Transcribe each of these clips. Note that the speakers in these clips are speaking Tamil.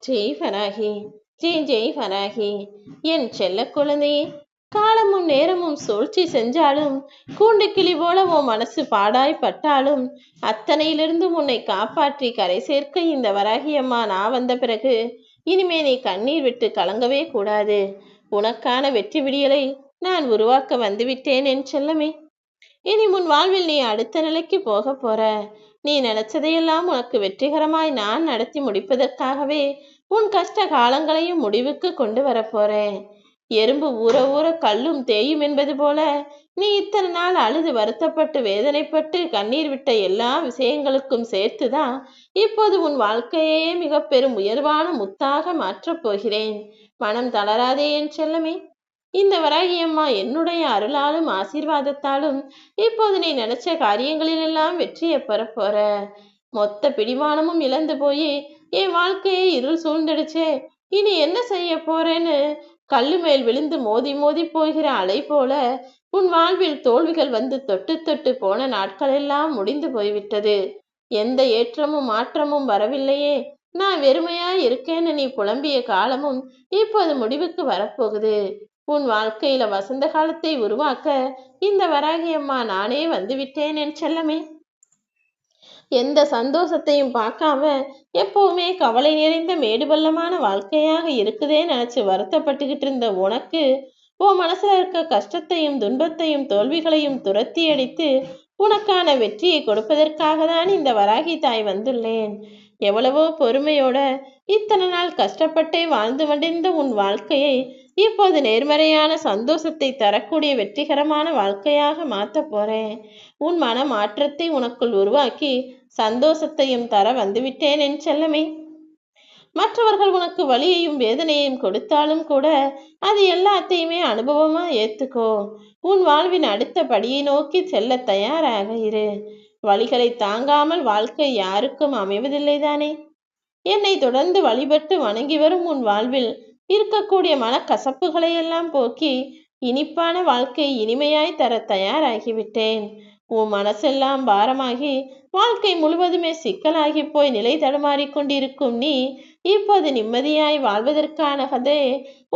ஜெய் வராகி, ஜெய் ஜெய் வராகி. என் செல்ல குழந்தையே, காலமும் நேரமும் சூழ்ச்சி செஞ்சாலும், கூண்டு கிளி போல உன் மனசு பாடாய்பட்டாலும், அத்தனையிலிருந்து உன்னை காப்பாற்றி கரை சேர்க்க இந்த வராகி அம்மா நான் வந்த பிறகு இனிமே நீ கண்ணீர் விட்டு கலங்கவே கூடாது. உனக்கான வெற்றி விடியலை நான் உருவாக்க வந்துவிட்டேன் என் செல்லமே. இனி முன் வாழ்வில் நீ அடுத்த நிலைக்கு போக போற. நீ நினைச்சதையெல்லாம் உனக்கு வெற்றிகரமாய் நான் நடத்தி முடிப்பதற்காகவே உன் கஷ்ட காலங்களையும் முடிவுக்கு கொண்டு வரப்போறேன். எறும்பு ஊற ஊற கல்லும் தேயும் என்பது போல நீ இத்தனை நாள் அழுது வருத்தப்பட்டு வேதனைப்பட்டு கண்ணீர் விட்ட எல்லா விஷயங்களுக்கும் சேர்த்துதான் இப்போது உன் வாழ்க்கையே மிக பெரும் உயர்வான முத்தாக மாற்றப் போகிறேன். மனம் தளராதே என் செல்லமே. இந்த வராகி அம்மா என்னுடைய அருளாலும் ஆசீர்வாதத்தாலும் இப்போது நீ நினைச்ச காரியங்களிலெல்லாம் வெற்றியை பெற போற. மொத்த பிடிமானமும் இழந்து போய் என் வாழ்க்கையை இருள் சூழ்ந்துடுச்சே, இனி என்ன செய்ய போறேன்னு கல்லு மேல் விழுந்து மோதி மோதி போகிற அலை போல உன் வாழ்வில் தோல்விகள் வந்து தொட்டு தொட்டு போன நாட்கள் எல்லாம் முடிந்து போய்விட்டது. எந்த ஏற்றமும் மாற்றமும் வரவில்லையே, நான் வெறுமையா இருக்கேன்னு நீ புலம்பிய காலமும் இப்போது முடிவுக்கு வரப்போகுது. உன் வாழ்க்கையில வசந்த காலத்தை உருவாக்க இந்த வராகி அம்மா நானே வந்துவிட்டேன் என் செல்லமே. எந்த சந்தோஷத்தையும் பார்க்காம எப்பவுமே கவலை நிறைந்த மேடுபள்ளமான வாழ்க்கையாக இருக்குதே நினைச்சு வருத்தப்பட்டுக்கிட்டு இருந்த உனக்கு உன் மனசுல இருக்க கஷ்டத்தையும் துன்பத்தையும் தோல்விகளையும் துரத்தி அடித்து உனக்கான வெற்றியை கொடுப்பதற்காக தான் இந்த வராகி தாய் வந்துள்ளேன். எவ்வளவோ பொறுமையோட இத்தனை நாள் கஷ்டப்பட்டே வாழ்ந்து கொண்டிருந்த உன் வாழ்க்கையை இப்போது நேர்மறையான சந்தோஷத்தை தரக்கூடிய வெற்றிகரமான வாழ்க்கையாக மாற்ற போறேன். உன் மன மாற்றத்தை உனக்குள் உருவாக்கி சந்தோஷத்தையும் தர வந்துவிட்டேன் என் செல்லமே. மற்றவர்கள் உனக்கு வலியையும் வேதனையையும் கொடுத்தாலும் கூட அது எல்லாத்தையுமே அனுபவமா ஏத்துக்கோ. உன் வாழ்வின் அடுத்த படியை நோக்கி செல்ல தயாராக இரு. வலிகளை தாங்காமல் வாழ்க்கை யாருக்கும் அமைவதில்லை தானே. என்னை தொடர்ந்து வழிபட்டு வணங்கி வரும் உன் வாழ்வில் இருக்கக்கூடிய மனக்கசப்புகளை எல்லாம் போக்கி இனிப்பான வாழ்க்கை இனிமையாய் தர தயாராகிவிட்டேன். உன் மனசெல்லாம் பாரமாகி வாழ்க்கை முழுவதுமே சிக்கலாகி போய் நிலை தடுமாறி கொண்டிருக்கும் நீ இப்போது நிம்மதியாய் வாழ்வதற்கான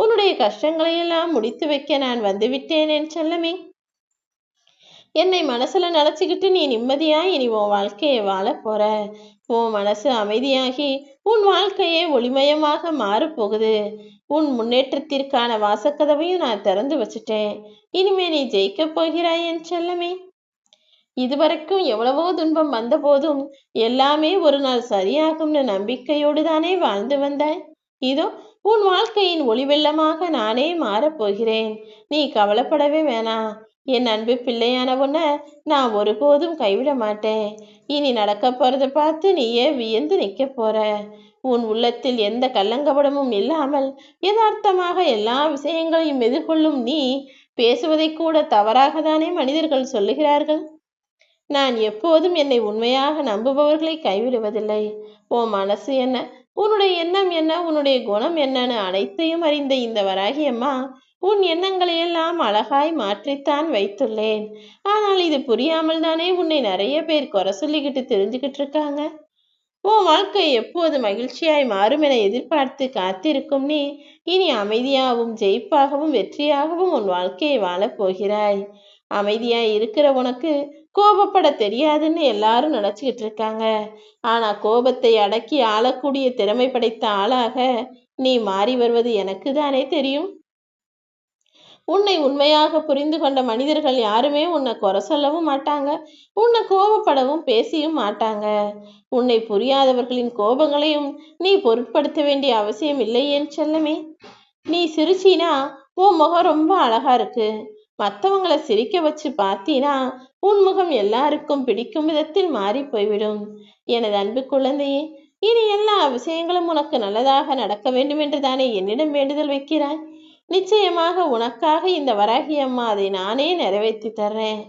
உன்னுடைய கஷ்டங்களையெல்லாம் முடித்து வைக்க நான் வந்துவிட்டேன் என் செல்லமே. என்னை மனசுல நினைச்சுக்கிட்டு நீ நிம்மதியாய் இனி உன் வாழ்க்கையை வாழ போற. உன் மனசு அமைதியாகி உன் வாழ்க்கையே ஒளிமயமாக மாறப்போகுது. உன் முன்னேற்றத்திற்கான வாசக்கதவையும் நான் திறந்து வச்சுட்டேன். இனிமே நீ ஜெயிக்க போகிறாய் என் செல்லமே. இதுவரைக்கும் எவ்வளவோ துன்பம் வந்த போதும் எல்லாமே ஒரு நாள் சரியாகும்னு நம்பிக்கையோடு தானே வாழ்ந்து வந்தாய். இதோ உன் வாழ்க்கையின் ஒளி வெள்ளமாக நானே மாறப்போகிறேன். நீ கவலைப்படவே வேணாம். என் அன்பு பிள்ளையான உன்னை நான் ஒருபோதும் கைவிட மாட்டேன். இனி நடக்க போறதை பார்த்து நீயே வியந்து நிற்க போற. உன் உள்ளத்தில் எந்த கள்ளங்கபடமும் இல்லாமல் யதார்த்தமாக எல்லா விஷயங்களையும் எதிர்கொள்ளும் நீ பேசுவதை கூட தவறாக தானே மனிதர்கள் சொல்லுகிறார்கள். நான் எப்போதும் என்னை உண்மையாக நம்புபவர்களை கைவிடுவதில்லை. உன் மனசு என்ன, உன்னுடைய எண்ணம் என்ன, உன்னுடைய குணம் என்னன்னு அனைத்தையும் அறிந்த இந்த வராகி அம்மா உன் எண்ணங்களையெல்லாம் அழகாய் மாற்றித்தான் வைத்துள்ளேன். ஆனால் இது புரியாமல் தானே உன்னை நிறைய பேர் குறை சொல்லிக்கிட்டு தெரிஞ்சுக்கிட்டு இருக்காங்க. உன் வாழ்க்கை எப்போது மகிழ்ச்சியாய் மாறும் என எதிர்பார்த்து காத்திருக்கும் நீ இனி அமைதியாகவும் ஜெயிப்பாகவும் வெற்றியாகவும் உன் வாழ்க்கையை வாழப் போகிறாய். அமைதியாய் இருக்கிற உனக்கு கோபப்பட தெரியாதுன்னு எல்லாரும் நினைச்சுக்கிட்டு இருக்காங்க. ஆனா கோபத்தை அடக்கி ஆளக்கூடிய திறமை படைத்த ஆளாக நீ மாறி வருவது எனக்கு தானே தெரியும். உன்னை உண்மையாக புரிந்து கொண்ட மனிதர்கள் யாருமே உன்னை குறை சொல்லவும் மாட்டாங்க, உன்னை கோபப்படவும் பேசியும் மாட்டாங்க. உன்னை புரியாதவர்களின் கோபங்களையும் நீ பொருட்படுத்த வேண்டிய அவசியம் இல்லை என் செல்லமே. நீ சிரிச்சினா உன் முகம் ரொம்ப அழகா இருக்கு. மற்றவங்களை சிரிக்க வச்சு பார்த்தீனா உன் முகம் எல்லாருக்கும் பிடிக்கும் விதத்தில் மாறி போய்விடும். எனது அன்பு குழந்தையே, இனி எல்லா விஷயங்களும் உனக்கு நல்லதாக நடக்க வேண்டும் என்று தானே என்னிடம் வேண்டுதல் வைக்கிறாய். நிச்சயமாக உனக்காக இந்த வராகி அம்மா அதை நானே நிறைவேற்றி தர்றேன்.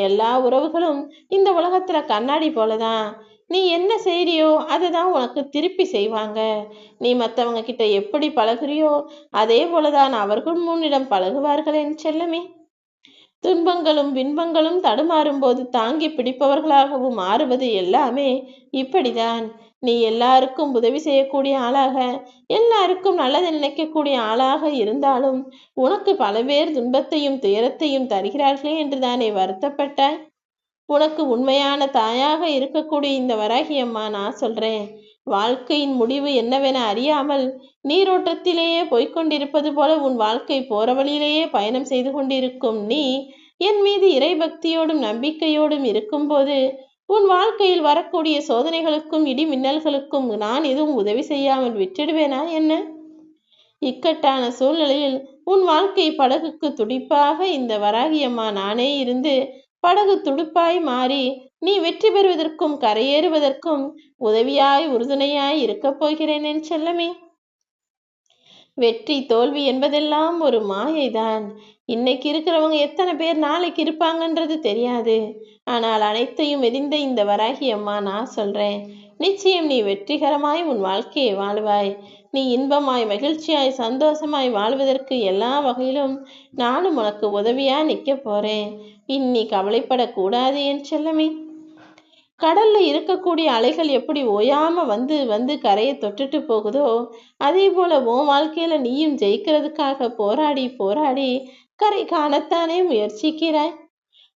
எல்லா உறவுகளும் இந்த உலகத்துல கண்ணாடி போலதான். நீ என்ன செய்றியோ அதை தான் உனக்கு திருப்பி செய்வாங்க. நீ மற்றவங்க கிட்ட எப்படி பழகுறியோ அதே போலதான் அவர்கள் உன்னிடம் பழகுவார்கள் என் செல்லமே. துன்பங்களும் பின்பங்களும் தடுமாறும் போது தாங்கி பிடிப்பவர்களாகவும் மாறுவது எல்லாமே இப்படிதான். நீ எல்லாருக்கும் உதவி செய்யக்கூடிய ஆளாக, எல்லாருக்கும் நல்லது நினைக்கக்கூடிய ஆளாக இருந்தாலும் உனக்கு பல பேர் துன்பத்தையும் துயரத்தையும் தருகிறார்களே என்றுதானே வருத்தப்பட்டாய். உனக்கு உண்மையான தாயாக இருக்கக்கூடிய இந்த வராகி அம்மா நான் சொல்றேன், வாழ்க்கையின் முடிவு என்னவென அறியாமல் நீரோட்டத்திலேயே போய்கொண்டிருப்பது போல உன் வாழ்க்கை போற வழியிலேயே பயணம் செய்து கொண்டிருக்கும் நீ என் மீது இறைபக்தியோடும் நம்பிக்கையோடும் இருக்கும்போது உன் வாழ்க்கையில் வரக்கூடிய சோதனைகளுக்கும் இடி மின்னல்களுக்கும் நான் எதுவும் உதவி செய்யாமல் விட்டுடுவேனா என்ன? இக்கட்டான சூழ்நிலையில் உன் வாழ்க்கை படகுக்கு துடிப்பாக இந்த வராகியம்மா நானே இருந்து படகு துடுப்பாய் மாறி நீ வெற்றி பெறுவதற்கும் கரையேறுவதற்கும் உதவியாய் உறுதுணையாய் இருக்கப் போகிறேன் என் செல்லமே. வெற்றி தோல்வி என்பதெல்லாம் ஒரு மாயைதான். இன்னைக்கு இருக்கிறவங்க எத்தனை பேர் நாளைக்கு இருப்பாங்கன்றது தெரியாது. ஆனால் அனைத்தையும் எரிந்த இந்த வராகி அம்மா நான் சொல்றேன், நிச்சயம் நீ வெற்றிகரமாய் உன் வாழ்க்கையை வாழ்வாய். நீ இன்பமாய் மகிழ்ச்சியாய் சந்தோஷமாய் வாழ்வதற்கு எல்லா வகையிலும் நானும் உனக்கு உதவியா நிற்க போறேன். இன்னி கவலைப்படக்கூடாது என் செல்லமே. கடல்ல இருக்கக்கூடிய அலைகள் எப்படி ஓயாம வந்து வந்து கரையை தொட்டுட்டு போகுதோ அதே போல உன் வாழ்க்கையில நீயும் ஜெயிக்கிறதுக்காக போராடி போராடி கரை காணத்தானே முயற்சிக்கிறாய்.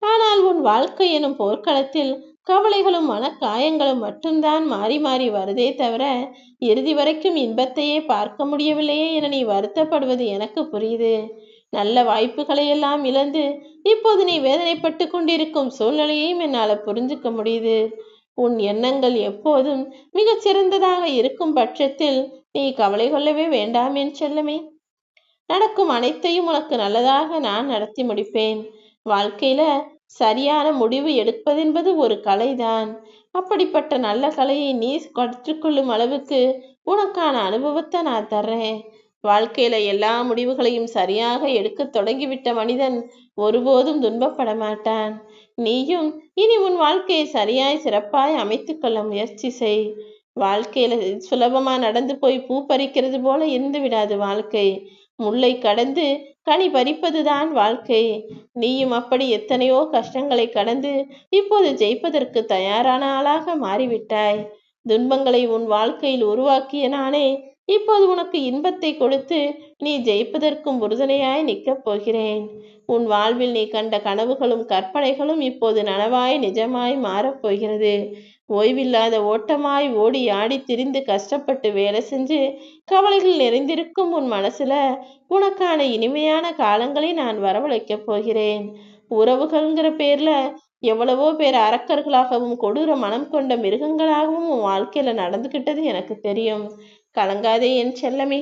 ஆனால் உன் வாழ்க்கை எனும் போர்க்களத்தில் கவலைகளும் மனக்காயங்களும் மட்டும்தான் மாறி மாறி வருதே தவிர இறுதி வரைக்கும் இன்பத்தையே பார்க்க முடியவில்லையே என நீ வருத்தப்படுவது எனக்கு புரியுது. நல்ல வாய்ப்புகளை எல்லாம் இழந்து இப்போது நீ வேதனைப்பட்டு கொண்டிருக்கும் சூழ்நிலையையும் என்னால் புரிஞ்சுக்க முடியுது. உன் எண்ணங்கள் எப்போதும் மிகச் சிறந்ததாக இருக்கும் பட்சத்தில் நீ கவலை கொள்ளவே வேண்டாம் என் செல்லமே. நடக்கும் அனைத்தையும் உனக்கு நல்லதாக நான் நடத்தி முடிப்பேன். வாழ்க்கையில சரியான முடிவு எடுப்பதென்பது ஒரு கலைதான். அப்படிப்பட்ட நல்ல கலையை நீ கற்றுக்கொள்ளும் அளவுக்கு உனக்கான அனுபவத்தை நான் தர்றேன். வாழ்க்கையில எல்லா முடிவுகளையும் சரியாக எடுக்க தொடங்கிவிட்ட மனிதன் ஒருபோதும் துன்பப்பட மாட்டான். நீயும் இனி உன் வாழ்க்கையை சரியாய் சிறப்பாய் அமைத்து கொள்ள முயற்சி செய். வாழ்க்கையில சுலபமா நடந்து போய் பூ பறிக்கிறது போல இருந்து விடாது வாழ்க்கை. முல்லை கடந்து கனி பறிப்பதுதான் வாழ்க்கை. நீயும் அப்படி எத்தனையோ கஷ்டங்களை கடந்து இப்போது ஜெயிப்பதற்கு தயாரான ஆளாக மாறிவிட்டாய். துன்பங்களை உன் வாழ்க்கையில் உருவாக்கிய நானே இப்போது உனக்கு இன்பத்தை கொடுத்து நீ ஜெயிப்பதற்கும் உறுதுணையாய் நிற்கப் போகிறேன். உன் வாழ்வில் நீ கண்ட கனவுகளும் கற்பனைகளும் இப்போது நனவாய் நிஜமாய் மாறப்போகிறது. ஓய்வில்லாத ஓட்டமாய் ஓடி ஆடி திரிந்து கஷ்டப்பட்டு வேலை செஞ்சு கவலைகள் நிறைந்திருக்கும் உன் மனசுல உனக்கான இனிமையான காலங்களை நான் வரவழைக்கப் போகிறேன். உறவுகள்ங்கிற பேர்ல எவ்வளவோ பேர் அரக்கர்களாகவும் கொடூர மனம் கொண்ட மிருகங்களாகவும் உன் வாழ்க்கையில நடந்துகிட்டது எனக்கு தெரியும். கலங்காதே என் செல்லமே.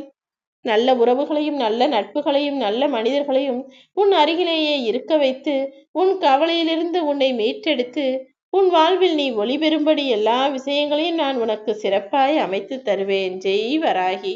நல்ல உறவுகளையும் நல்ல நட்புகளையும் நல்ல மனிதர்களையும் உன் அருகிலேயே இருக்க வைத்து உன் கவலையிலிருந்து உன்னை மீட்டெடுத்து உன் வாழ்வில் நீ ஒளி பெறும்படி எல்லா விஷயங்களையும் நான் உனக்கு சிறப்பாய் அமைத்து தருவேன். ஜெய் வராகி.